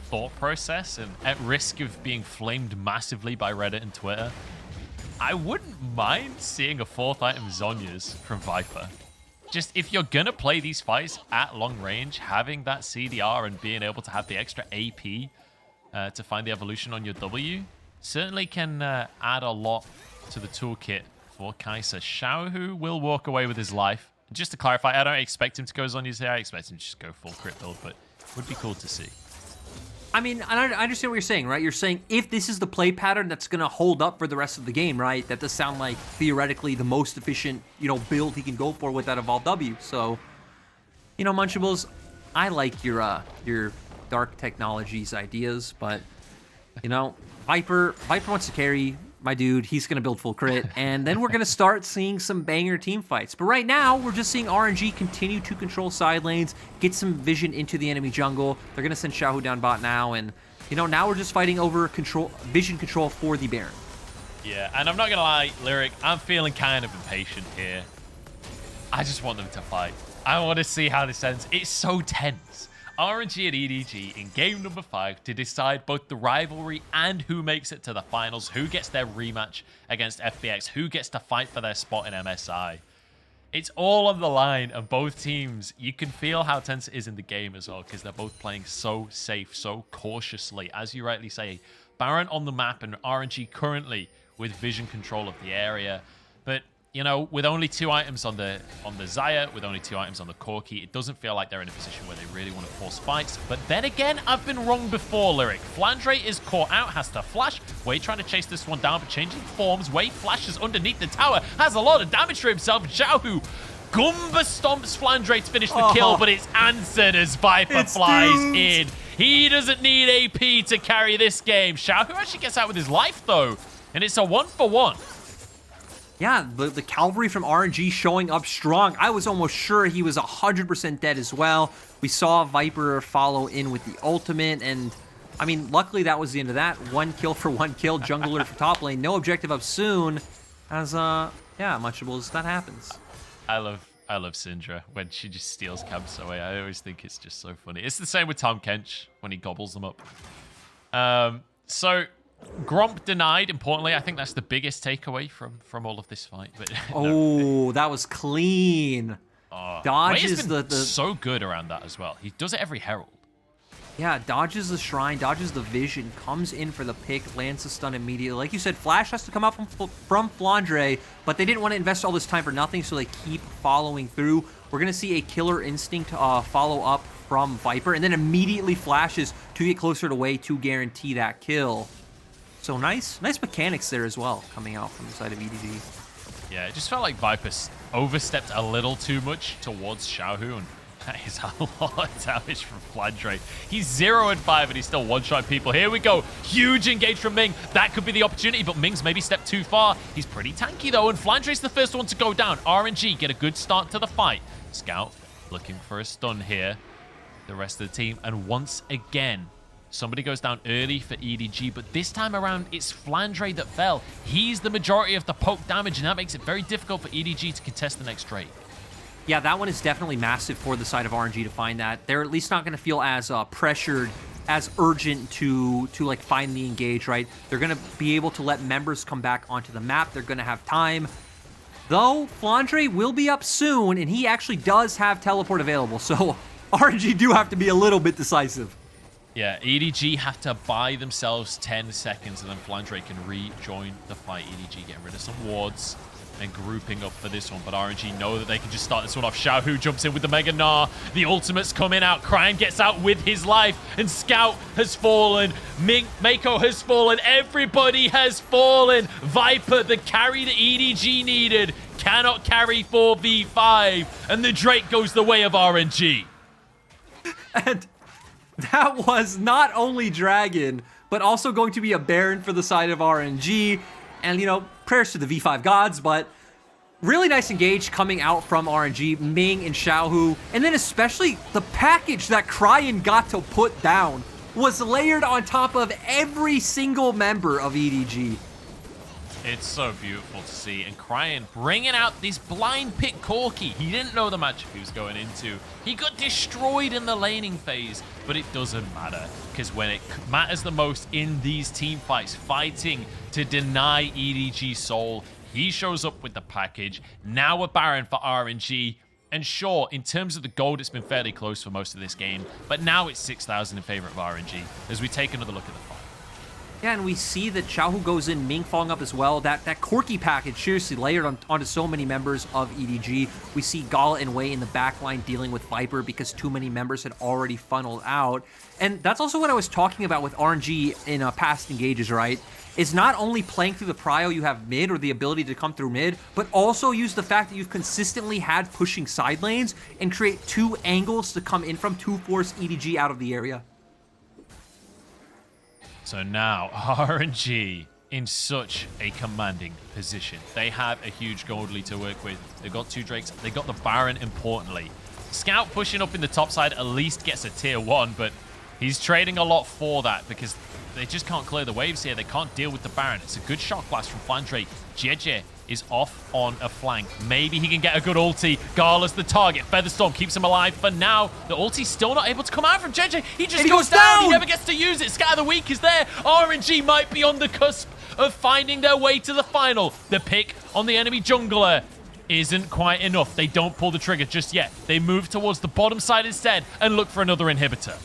thought process, and at risk of being flamed massively by Reddit and Twitter, I wouldn't mind seeing a 4th item Zhonya's from Viper. Just if you're going to play these fights at long range, having that CDR and being able to have the extra AP to find the evolution on your W certainly can add a lot to the toolkit for Kai'Sa. Xiaohu will walk away with his life. Just to clarify, I don't expect him to go Zhonya's here. I expect him to just go full crit build, but it would be cool to see. I mean, I understand what you're saying, right? You're saying if this is the play pattern that's going to hold up for the rest of the game, right? That does sound like theoretically the most efficient, you know, build he can go for with that Evolved W. So, you know, Munchables, I like your Dark Technologies ideas, but, you know, Viper wants to carry my dude. He's going to build full crit, and then we're going to start seeing some banger team fights. But right now, we're just seeing RNG continue to control side lanes, get some vision into the enemy jungle. They're going to send Xiaohu down bot now, and, you know, now we're just fighting over vision control for the Baron. Yeah, and I'm not going to lie, Lyric, I'm feeling kind of impatient here. I just want them to fight. I want to see how this ends. It's so tense. RNG and EDG in game number 5 to decide both the rivalry and who makes it to the finals, who gets their rematch against FBX, who gets to fight for their spot in MSI. It's all on the line, and both teams, you can feel how tense it is in the game as well, because they're both playing so safe, so cautiously. As you rightly say, Baron on the map and RNG currently with vision control of the area. But, you know, with only 2 items on the Xayah, with only 2 items on the Corki, it doesn't feel like they're in a position where they really want to force fights. But then again, I've been wrong before, Lyric. Flandre is caught out, has to flash. Wei trying to chase this one down, but changing forms. Wei flashes underneath the tower, has a lot of damage to himself. Xiaohu Goomba stomps Flandre to finish the kill, but it's answered as Viper flies in. He doesn't need AP to carry this game. Xiaohu actually gets out with his life, though, and it's a 1-for-1. Yeah, the Cavalry from RNG showing up strong. I was almost sure he was 100% dead as well. We saw Viper follow in with the ultimate, and I mean, luckily that was the end of that. 1 kill for 1 kill, jungler for top lane. No objective up soon, as, yeah, Munchables, that happens. I love Syndra when she just steals camps away. I always think it's just so funny. It's the same with Tom Kench when he gobbles them up. So Gromp denied. Importantly, I think that's the biggest takeaway from all of this fight. But oh, that was clean. Dodges the so good around that as well. He does it every Herald. Yeah, dodges the shrine, dodges the vision, comes in for the pick, lands the stun immediately. Like you said, Flash has to come out from Flandre, but they didn't want to invest all this time for nothing, so they keep following through. We're going to see a Killer Instinct follow up from Viper, and then immediately flashes to get closer to Wei to guarantee that kill. So nice mechanics there as well, coming out from the side of EDG. Yeah, it just felt like Viper overstepped a little too much towards Xiaohu, and that is a lot of damage from Flandre. He's 0-5 and he's still one-shot people. Here we go. Huge engage from Ming. That could be the opportunity, but Ming's maybe stepped too far. He's pretty tanky though, and Flandre's the first one to go down. RNG get a good start to the fight. Scout looking for a stun here. The rest of the team, and once again, somebody goes down early for EDG, but this time around, it's Flandre that fell. He's the majority of the poke damage, and that makes it very difficult for EDG to contest the next Drake. Yeah, that one is definitely massive for the side of RNG to find that. They're at least not going to feel as pressured, as urgent to like find the engage, right? They're going to be able to let members come back onto the map. They're going to have time. Though, Flandre will be up soon, and he actually does have teleport available, so RNG do have to be a little bit decisive. Yeah, EDG have to buy themselves 10 seconds, and then Flandre can rejoin the fight. EDG getting rid of some wards and grouping up for this one, but RNG know that they can just start this one off. Xiaohu jumps in with the Mega Gnar. The ultimate's coming out. Crime gets out with his life, and Scout has fallen. Mako has fallen. Everybody has fallen. Viper, the carry that EDG needed, cannot carry 4v5, and the Drake goes the way of RNG. And that was not only Dragon, but also going to be a Baron for the side of RNG. And, you know, prayers to the V5 gods, but really nice engage coming out from RNG, Ming and Xiaohu. And then especially the package that Cryan got to put down was layered on top of every single member of EDG. It's so beautiful to see. And Cryan bringing out this blind pick Corki. He didn't know the matchup he was going into. He got destroyed in the laning phase, but it doesn't matter, because when it matters the most in these team fights, fighting to deny EDG soul, he shows up with the package. Now a Baron for RNG. And sure, in terms of the gold, it's been fairly close for most of this game, but now it's 6,000 in favor of RNG as we take another look at the fight. Yeah, and we see that Xiaohu goes in, Ming falling up as well. That Corki package seriously layered onto so many members of EDG. We see Gala and Wei in the backline dealing with Viper because too many members had already funneled out. And that's also what I was talking about with RNG in past engages, right? Is not only playing through the prio you have mid or the ability to come through mid, but also use the fact that you've consistently had pushing side lanes and create two angles to come in from to force EDG out of the area. So now, RNG in such a commanding position. They have a huge gold lead to work with. They've got 2 Drakes. They got the Baron, importantly. Scout pushing up in the top side at least gets a tier 1, but he's trading a lot for that because they just can't clear the waves here. They can't deal with the Baron. It's a good shock blast from Flandre. JJ is off on a flank. Maybe he can get a good ulti. Gala's the target. Featherstorm keeps him alive for now. The ulti's still not able to come out from JJ. He just goes down. He never gets to use it. Scatter the Weak is there. RNG might be on the cusp of finding their way to the final. The pick on the enemy jungler isn't quite enough. They don't pull the trigger just yet. They move towards the bottom side instead and look for another inhibitor.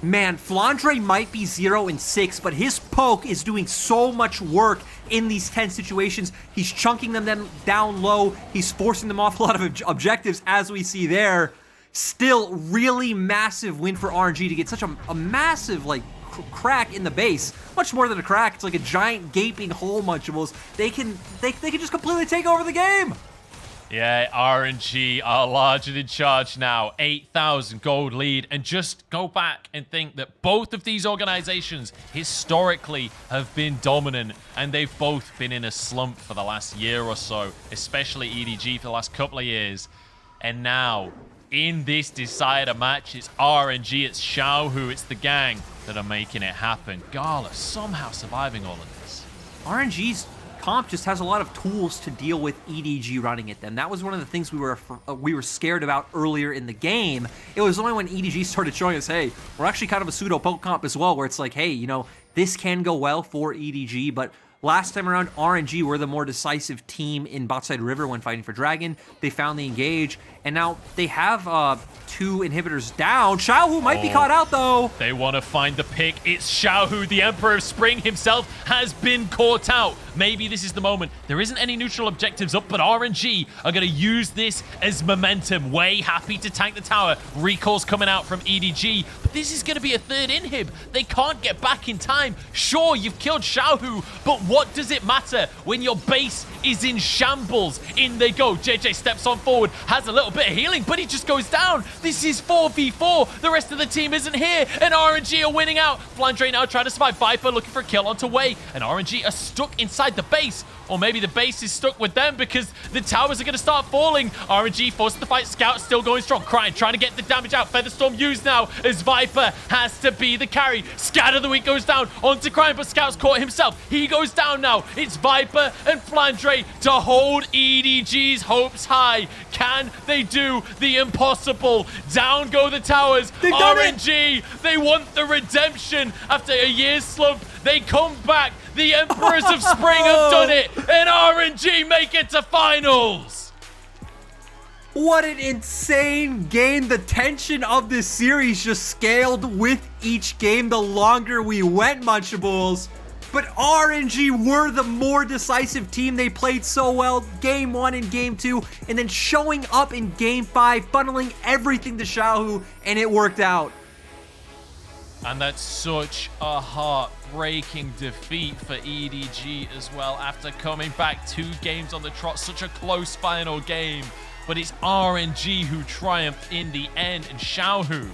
Man, Flandre might be 0-6, but his poke is doing so much work in these tense situations. He's chunking them down low. He's forcing them off a lot of objectives, as we see there. Still, really massive win for RNG to get such a massive, like, crack in the base. Much more than a crack. It's like a giant gaping hole, Munchables. They can just completely take over the game. Yeah, RNG are larger in charge now. 8,000 gold lead. And just go back and think that both of these organizations historically have been dominant, and they've both been in a slump for the last year or so, especially EDG for the last couple of years. And now in this decider match. It's RNG, it's Xiaohu, it's the gang that are making it happen. Gala somehow surviving all of this. RNG's comp just has a lot of tools to deal with EDG running at them. That was one of the things we were scared about earlier in the game. It was only when EDG started showing us, hey, we're actually kind of a pseudo poke comp as well, where it's like, hey, you know, this can go well for EDG, but last time around, RNG were the more decisive team in Botside River when fighting for Dragon. They found the engage, and now they have 2 inhibitors down. Xiaohu might be caught out, though. They want to find the pick. It's Xiaohu, the Emperor of Spring himself, has been caught out. Maybe this is the moment. There isn't any neutral objectives up, but RNG are going to use this as momentum. Way happy to tank the tower. Recall's coming out from EDG, but this is going to be a 3rd inhib. They can't get back in time. Sure, you've killed Xiaohu, but what does it matter when your base is in shambles? In they go. JJ steps on forward, has a little bit of healing, but he just goes down. This is 4v4. The rest of the team isn't here, and RNG are winning out. Flandre now trying to survive. Viper looking for a kill onto Wei, and RNG are stuck inside the base. Or maybe the base is stuck with them because the towers are going to start falling. RNG forced the fight. Scout still going strong. Crying, trying to get the damage out. Featherstorm used now as Viper has to be the carry. Scat of the week goes down onto Crying, but Scout's caught himself. He goes down now. It's Viper and Flandre to hold EDG's hopes high. Can they do the impossible? Down go the towers. They've done it. RNG, they want the redemption after a year's slump. They come back. The Emperors of Spring have done it, and RNG make it to finals. What an insane game. The tension of this series just scaled with each game the longer we went, Munchables. But RNG were the more decisive team. They played so well game 1 and game 2, and then showing up in game 5, funneling everything to Xiaohu, and it worked out. And that's such a heartbreaking defeat for EDG as well after coming back 2 games on the trot. Such a close final game. But it's RNG who triumphed in the end, and Xiaohu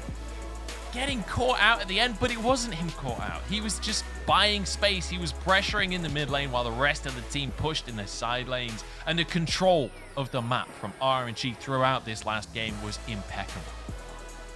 getting caught out at the end, but it wasn't him caught out. He was just buying space. He was pressuring in the mid lane while the rest of the team pushed in the side lanes. And the control of the map from RNG throughout this last game was impeccable.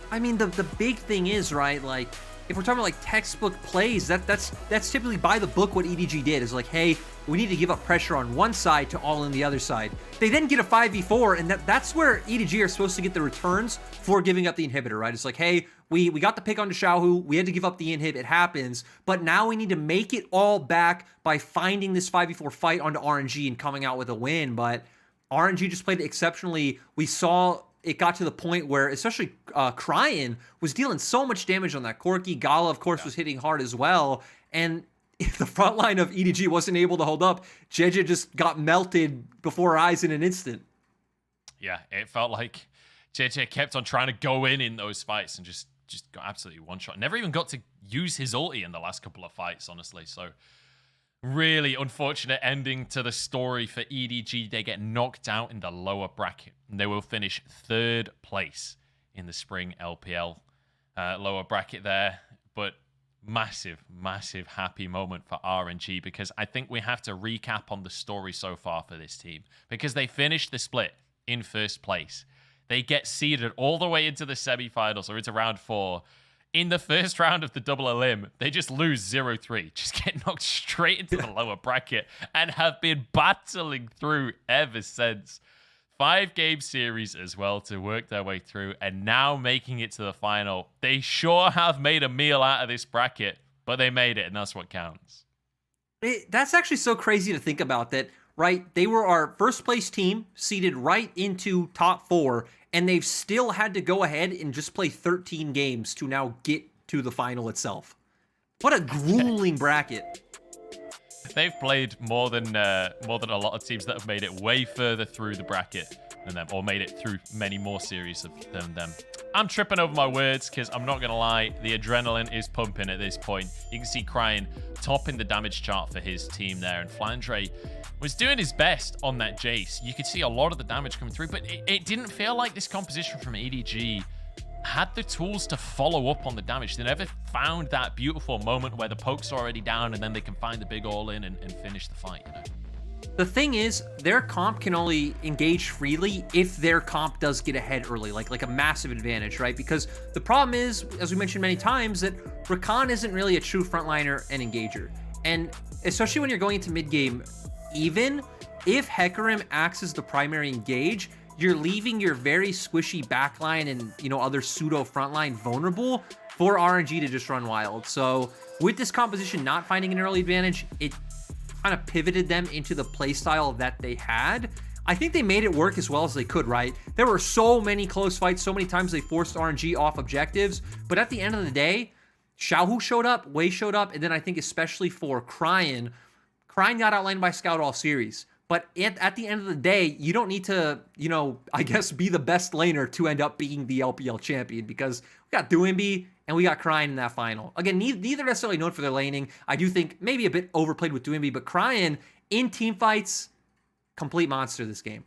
I mean, the big thing is, right, like, if we're talking about like textbook plays, that's typically by the book what EDG did. Is like, hey, we need to give up pressure on one side to all in the other side. They then get a 5v4, and that's where EDG are supposed to get the returns for giving up the inhibitor, right? It's like, hey, we got the pick onto Xiaohu, we had to give up the inhib, it happens, but now we need to make it all back by finding this 5v4 fight onto RNG and coming out with a win. But RNG just played exceptionally. We saw it got to the point where especially Cryin was dealing so much damage on that Corki. Gala, of course, was hitting hard as well. And if the front line of EDG wasn't able to hold up, JJ just got melted before our eyes in an instant. Yeah, it felt like JJ kept on trying to go in those fights and just got absolutely one-shot. Never even got to use his ulti in the last couple of fights, honestly. So really unfortunate ending to the story for EDG. They get knocked out in the lower bracket, and they will finish 3rd place in the spring LPL lower bracket there. But massive, massive happy moment for RNG, because I think we have to recap on the story so far for this team, because they finished the split in 1st place. They get seeded all the way into the semifinals or into round 4. In the 1st round of the double elim, they just lose 0-3, just get knocked straight into the lower bracket, and have been battling through ever since. 5-game series as well to work their way through, and now making it to the final. They sure have made a meal out of this bracket, but they made it, and that's what counts. That's actually so crazy to think about that, right? They were our 1st place team, seeded right into top 4, and they've still had to go ahead and just play 13 games to now get to the final itself. What a grueling bracket. They've played more than a lot of teams that have made it way further through the bracket than them, or made it through many more series than them. I'm tripping over my words because I'm not going to lie, the adrenaline is pumping at this point. You can see Cryin topping the damage chart for his team there, and Flandre was doing his best on that Jace. You could see a lot of the damage coming through, but it didn't feel like this composition from EDG had the tools to follow up on the damage. They never found that beautiful moment where the poke's already down and then they can find the big all-in and finish the fight, you know? The thing is, their comp can only engage freely if their comp does get ahead early, like a massive advantage, right? Because the problem is, as we mentioned many times, that Rakan isn't really a true frontliner and engager. And especially when you're going into mid game, even if Hecarim acts as the primary engage, you're leaving your very squishy backline and other pseudo frontline vulnerable for RNG to just run wild. So with this composition not finding an early advantage, it kind of pivoted them into the playstyle that they had. I think they made it work as well as they could, right? There were so many close fights, so many times they forced RNG off objectives, but at the end of the day, Xiaohu showed up, Wei showed up, and then I think especially for Cryin got outlined by Scout all series. But at the end of the day, you don't need to, I guess be the best laner to end up being the LPL champion, because we got Duimbi and we got Cryin in that final. Again, neither necessarily known for their laning. I do think maybe a bit overplayed with Duimbi, but Cryin in team fights, complete monster this game.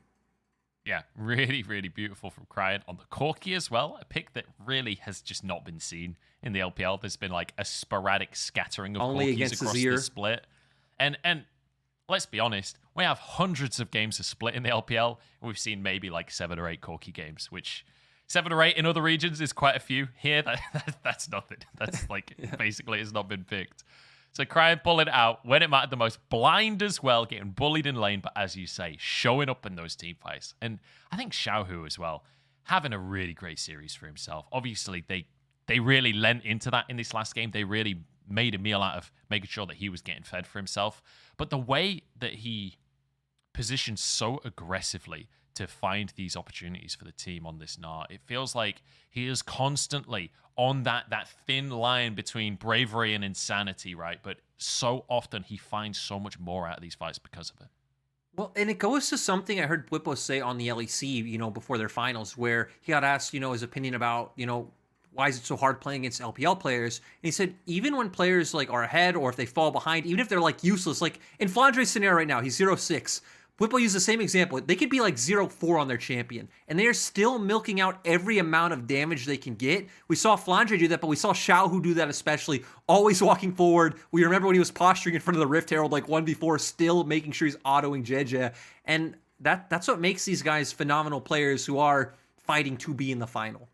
Yeah, really, really beautiful from Cryin on the Corki as well. A pick that really has just not been seen in the LPL. There's been like a sporadic scattering of only Corkis across Azir. the split. And let's be honest, we have hundreds of games to split in the LPL, and we've seen maybe like 7 or 8 Corki games, which 7 or 8 in other regions is quite a few. Here, that's nothing. That's like basically it's not been picked. So Cryin pulling it out when it mattered the most, blind as well, getting bullied in lane, but as you say, showing up in those team fights. And I think Xiaohu as well, having a really great series for himself. Obviously, they really lent into that in this last game. They really made a meal out of making sure that he was getting fed for himself. But the way that he positioned so aggressively to find these opportunities for the team on this Gnar, it feels like he is constantly on that thin line between bravery and insanity, right? But so often he finds so much more out of these fights because of it. Well, and it goes to something I heard Bwipo say on the LEC, before their finals, where he got asked, his opinion about, why is it so hard playing against LPL players? And he said, even when players like are ahead or if they fall behind, even if they're like useless, like in Flandre's scenario right now, he's 0-6. Bwipo used the same example. They could be like 0-4 on their champion, and they are still milking out every amount of damage they can get. We saw Flandre do that, but we saw Xiaohu do that especially, always walking forward. We remember when he was posturing in front of the Rift Herald like 1v4, still making sure he's autoing Jeje. And that's what makes these guys phenomenal players who are fighting to be in the final.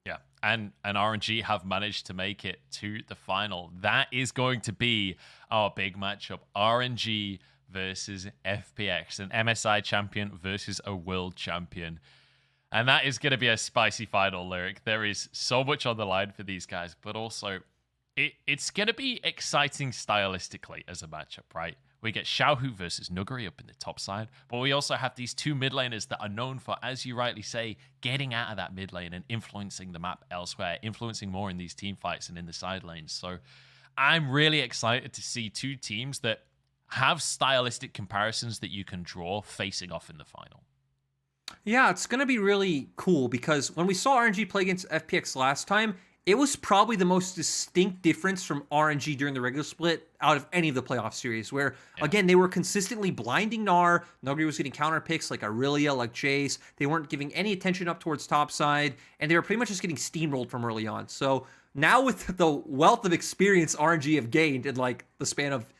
Yeah, and RNG have managed to make it to the final. That is going to be our big matchup. RNG versus FPX, an MSI champion versus a world champion. And that is going to be a spicy final, Lyric. There is so much on the line for these guys, but also it's going to be exciting stylistically as a matchup, right? We get Xiaohu versus Nuguri up in the top side, but we also have these two mid laners that are known for, as you rightly say, getting out of that mid lane and influencing the map elsewhere, influencing more in these team fights and in the side lanes. So I'm really excited to see two teams that have stylistic comparisons that you can draw facing off in the final. Yeah, it's going to be really cool because when we saw RNG play against FPX last time, it was probably the most distinct difference from RNG during the regular split out of any of the playoff series, where, again, they were consistently blinding Gnar. Nuguri was getting counter picks like Aurelia, like Jace. They weren't giving any attention up towards top side, and they were pretty much just getting steamrolled from early on. So now with the wealth of experience RNG have gained in like the span of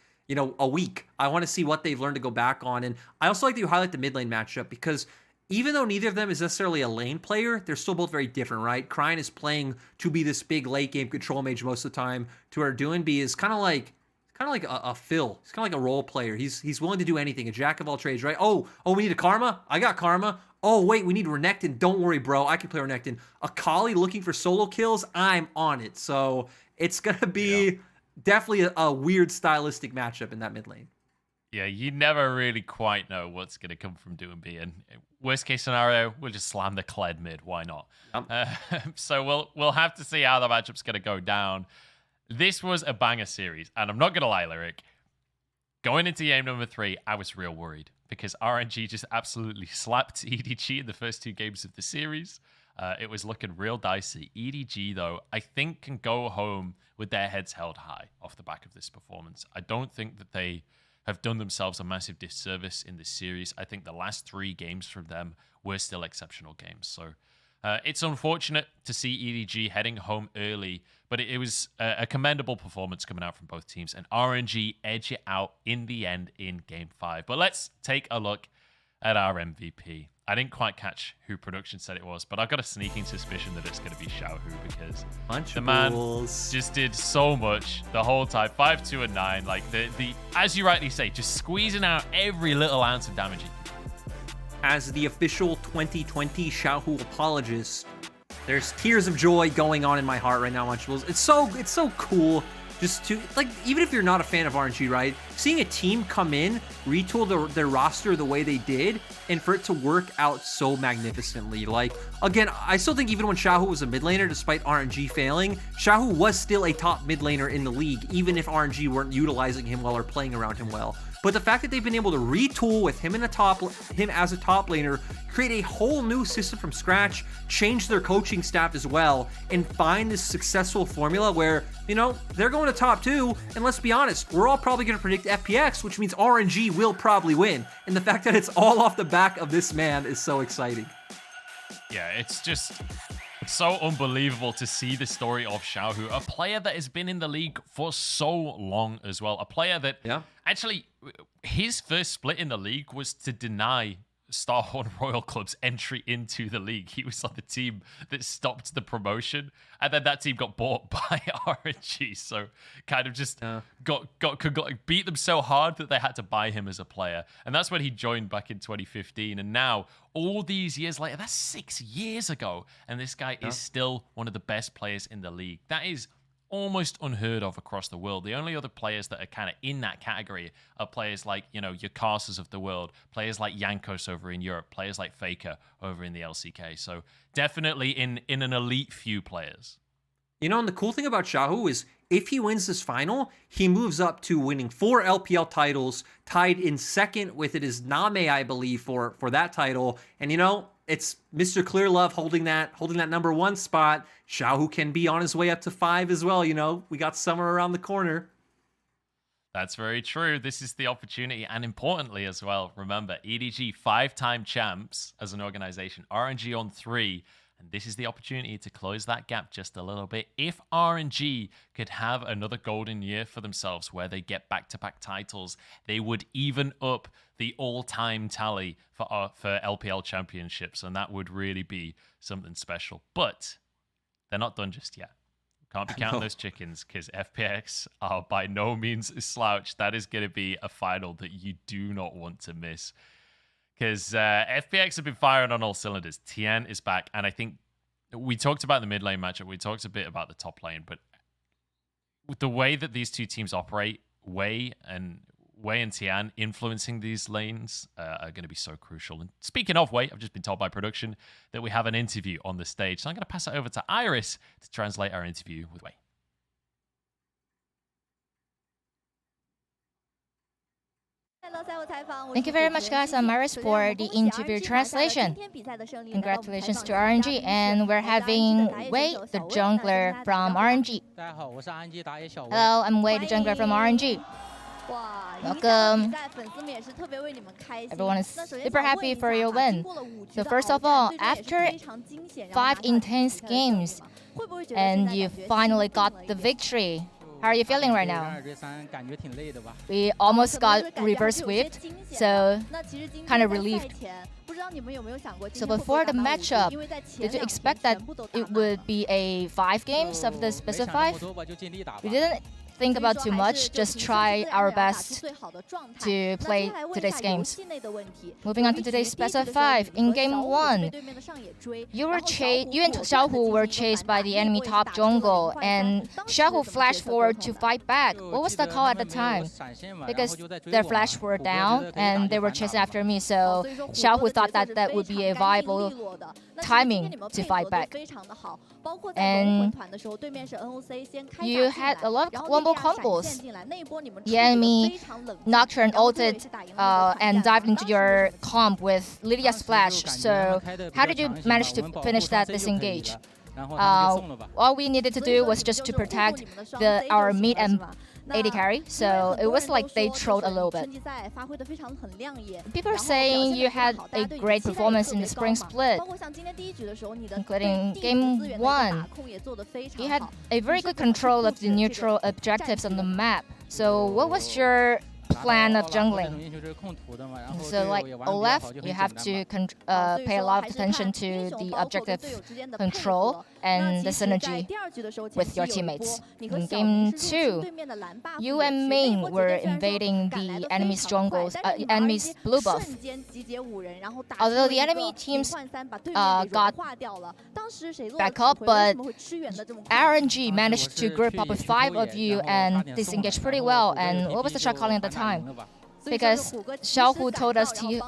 a week, I want to see what they've learned to go back on. And I also like that you highlight the mid lane matchup because even though neither of them is necessarily a lane player, they're still both very different, right? Cryin is playing to be this big late game control mage most of the time, to where Duimbi is kind of like a Phil. He's kind of like a role player. He's willing to do anything, a jack of all trades, right? Oh, we need a Karma? I got Karma. Oh, wait, we need Renekton. Don't worry, bro. I can play Renekton. Akali looking for solo kills? I'm on it. So it's going to be definitely a weird stylistic matchup in that mid lane. Yeah, you never really quite know what's going to come from Duimbi. And worst case scenario, we'll just slam the Kled mid. Why not? So we'll have to see how the matchup's going to go down. This was a banger series. And I'm not going to lie, Lyric. Going into game number 3, I was real worried because RNG just absolutely slapped EDG in the first 2 games of the series. It was looking real dicey. EDG, though, I think can go home with their heads held high off the back of this performance. I don't think that they have done themselves a massive disservice in this series. I think the last 3 games from them were still exceptional games. So It's unfortunate to see EDG heading home early, but it was a commendable performance coming out from both teams, and RNG edge it out in the end in Game 5. But let's take a look at our MVP. I didn't quite catch who production said it was, but I've got a sneaking suspicion that it's going to be Xiaohu because the man just did so much the whole time. 5, 2, and 9. Like the as you rightly say, just squeezing out every little ounce of damage. As the official 2020 Xiaohu apologist, there's tears of joy going on in my heart right now, Munchables. It's so cool. Just to, like, even if you're not a fan of RNG, right? Seeing a team come in, retool their roster the way they did, and for it to work out so magnificently. Like, again, I still think even when Xiaohu was a mid laner, despite RNG failing, Xiaohu was still a top mid laner in the league, even if RNG weren't utilizing him well or playing around him well. But the fact that they've been able to retool with him as a top laner, create a whole new system from scratch, change their coaching staff as well, and find this successful formula where, you know, they're going to top 2, and let's be honest, we're all probably going to predict FPX, which means RNG will probably win. And the fact that it's all off the back of this man is so exciting. Yeah, it's just so unbelievable to see the story of Xiaohu, a player that has been in the league for so long as well. A player that actually, his first split in the league was to deny Starhorn Royal Club's entry into the league. He was on the team that stopped the promotion, and then that team got bought by RNG. So kind of just got beat them so hard that they had to buy him as a player. And that's when he joined back in 2015. And now, all these years later, that's 6 years ago, and this guy is still one of the best players in the league. That is almost unheard of across the world. The only other players that are kind of in that category are players like, you know, your Carsas of the world, players like Yankos over in Europe, players like Faker over in the LCK. So definitely in an elite few players. You know, and the cool thing about Xiaohu is if he wins this final, he moves up to winning 4 LPL titles, tied in second with it is Name, I believe, for that title. And, you know, it's Mr. Clearlove holding that number 1 spot. Xiaohu can be on his way up to 5 as well. You know, we got summer around the corner. That's very true. This is the opportunity. And importantly as well, remember, EDG 5-time champs as an organization, RNG on 3. And this is the opportunity to close that gap just a little bit. If RNG could have another golden year for themselves where they get back-to-back titles, they would even up the all-time tally for LPL championships, and that would really be something special. But they're not done just yet. Can't be counting those chickens because FPX are by no means a slouch. That is going to be a final that you do not want to miss. Because FPX have been firing on all cylinders. Tien is back, and I think we talked about the mid lane matchup. We talked a bit about the top lane, but with the way that these two teams operate, Wei and Tian influencing these lanes are going to be so crucial. And speaking of Wei, I've just been told by production that we have an interview on the stage. So I'm going to pass it over to Iris to translate our interview with Wei. Thank you very much, guys. I'm Iris for the interview translation. Congratulations to RNG, and we're having Wei, the jungler from RNG. Hello, I'm Wei, the jungler from RNG. Welcome. Everyone is super happy for your win. So first of all, after 5 intense games, and you finally got the victory, how are you feeling right now? We almost got reverse swept, so kind of relieved. So before the matchup, did you expect that it would be a 5 games of the specified? We didn't think about too much, just try our best to play today's games. Moving on to today's specified 5. In game 1, you and Xiaohu were chased by the enemy top jungle, and Xiaohu flashed forward to fight back. What was the call at the time? Because their flash were down and they were chasing after me, so Xiaohu thought that that would be a viable timing to fight back. And you had a lot of combo combos. The enemy Nocturne ulted and dived into your comp with Lydia's splash. So how did you manage to finish that disengage? All we needed to do was just to protect our mid and AD carry, so it was like they trolled a little bit. People are saying you had a great performance in the spring split, including game 1. You had a very good control of the neutral objectives on the map. So what was your plan of jungling? So like left, you have to pay a lot of attention to the objective control and the synergy with your teammates. In game 2, you and Ming were invading the enemy's jungles, enemy's blue buff. Although the enemy teams got back up, but RNG managed to group up with 5 of you and disengage pretty well. And what was the shot calling at the time? Because Xiaohu told us he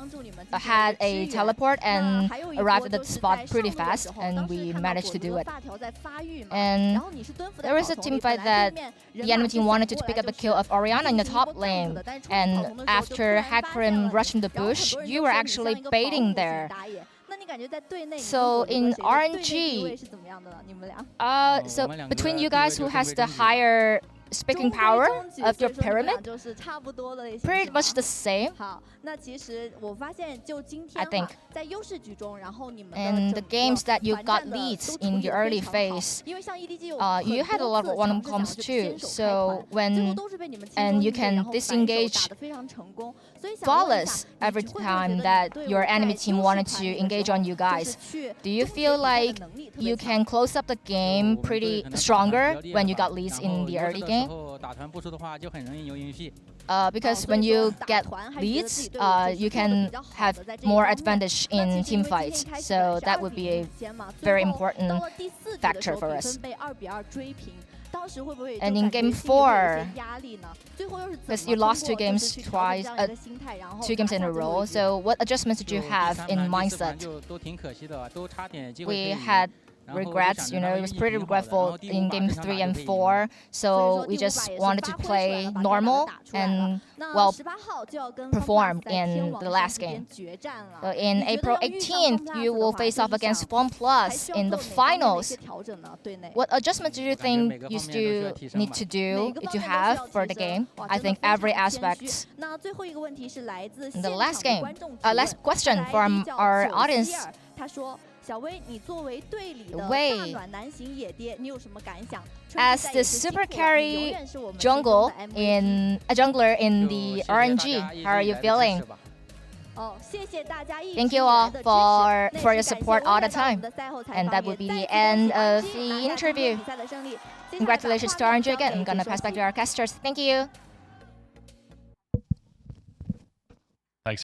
had a teleport and arrived at the spot pretty fast, and we managed to do it. And there was a team fight that the enemy team wanted to pick up the kill of Orianna in the top lane, and after Hecarim rushed in the bush, you were actually baiting there. So in RNG, so between you guys, who has the higher speaking power of your pyramid? Pretty much the same, I think. And the games that you got leads in the early phase, you had a lot of one comms too. So and you can disengage flawless every time that your enemy team wanted to engage on you guys. Do you feel like you can close up the game pretty stronger when you got leads in the early game? Because when you get leads, you can have more advantage in team fights. So that would be a very important factor for us. And in game 4, because you lost 2 games twice, 2 games in a row. So what adjustments did you have in mindset? We had regrets, it was pretty regretful in game 3 and 4. So we just wanted to play normal and perform in the last game. So in April 18th, you will face off against OnePlus in the finals. What adjustments do you think you still need to do to have for the game? I think every aspect. In the last game, last question from our audience. As the super carry jungler in the RNG, how are you feeling? Thank you all for your support all the time. And that would be the end of the interview. Congratulations to RNG again. I'm gonna pass back to our casters. Thank you.